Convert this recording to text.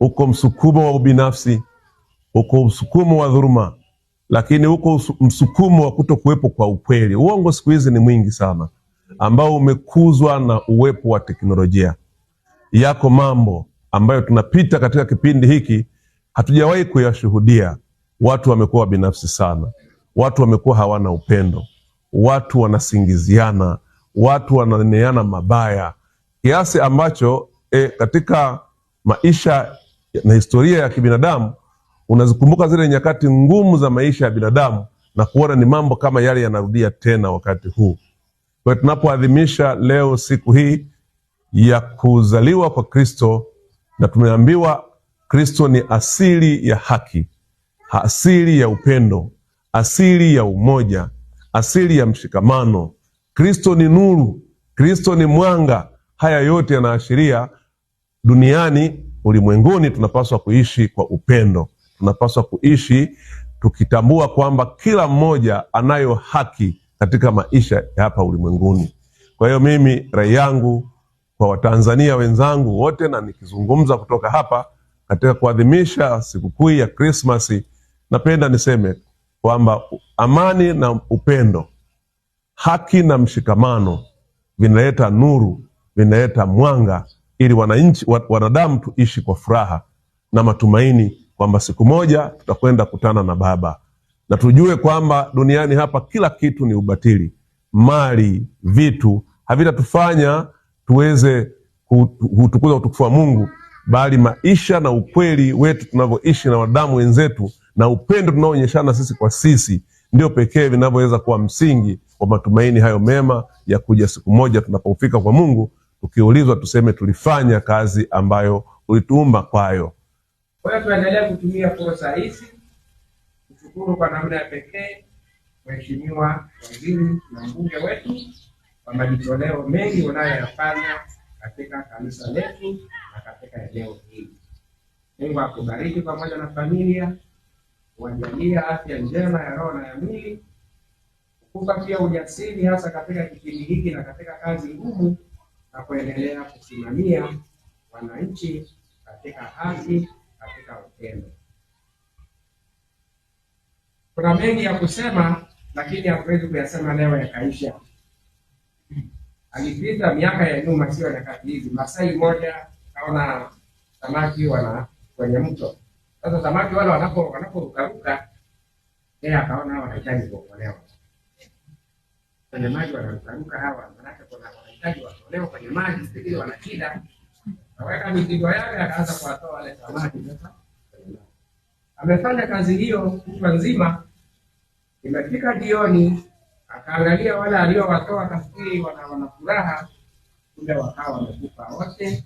uko msukumo wa ubinafsi, uko msukumo wa dhuluma, lakini uko msukumo wa kutokuwepo kwa ukweli. Uongo siku hizi ni mwingi sana, ambao umekuzwa na uwepo wa teknolojia. Yako mambo ambayo tunapita katika kipindi hiki hatujawahi kuyashuhudia. Watu wamekuwa binafsi sana, watu wamekuwa hawana upendo, watu wanasingiziana, watu wananeneana mabaya, kiasi ambacho katika maisha na historia ya kibinadamu unazikumbuka zile nyakati ngumu za maisha ya binadamu na kuona ni mambo kama yale yanarudia tena wakati huu. Kwa tunapoadhimisha leo siku hii ya kuzaliwa kwa Kristo, na tumeambiwa Kristo ni asili ya haki, asili ya upendo, asili ya umoja, asili ya mshikamano. Kristo ni nuru, Kristo ni mwanga. Haya yote yanaashiria duniani, ulimwenguni, tunapaswa kuishi kwa upendo. Tunapaswa kuishi tukitambua kwamba kila mmoja anayo haki katika maisha ya hapa ulimwenguni. Kwa hiyo mimi rai yangu kwa Watanzania wenzangu wote, na nikizungumza kutoka hapa katika kuadhimisha sikukuu ya Krismasi, napenda niseme kwamba amani na upendo, haki na mshikamano vinaleta nuru, vinaleta mwanga, ili wanadamu tuishi kwa furaha na matumaini kwamba siku moja tutakwenda kutana na Baba. Na tujue kwamba duniani hapa kila kitu ni ubatili. Mali, vitu havitatufanya tuweze kutukuza utukufu wa Mungu, bali maisha na ukweli wetu tunavyoishi na wanadamu wenzetu na upendo tunaoonyeshana sisi kwa sisi ndio pekee vinavyoweza kuwa msingi wa matumaini hayo mema ya kuja siku moja tunapofika kwa Mungu, tukiulizwa tuseme tulifanya kazi ambayo ulituumba kwayo. Kwa hiyo tuendelee kutumia fursa hizi kushukuru kwa namna ya pekee Mheshimiwa Waziri na mbunge wetu kwa majitoleo mengi unayoyafanya katika kanisa letu na katika eneo hili. Mungu akubariki pamoja na familia, wajalia afya njema ya roho na ya mwili, kukupa pia ujasiri hasa katika kipindi hiki na katika kazi ngumu, na kuendelea kusimamia wananchi katika haki, katika upendo. Kuna mengi ya kusema, lakini hatuwezi kuyasema leo yakaisha. Alipita miaka ya nyuma, sio nyakati hizi. Masai moja kaona samaki wana kwenye mto. Sasa samaki wale wanaporukaruka, yeye akaona wanahitaji kuokolewa. Kwenye maji wanarukaruka hawa, manake kuna wanahitaji watolewe kwenye maji, ili wana shida. Akaweka mizigo yake, akaanza kuwatoa wale samaki. Sasa amefanya kazi hiyo kutwa nzima. Imefika jioni, akaangalia wale aliowatoa, kafikiri wana furaha, kumbe wakawa wamekufa wote.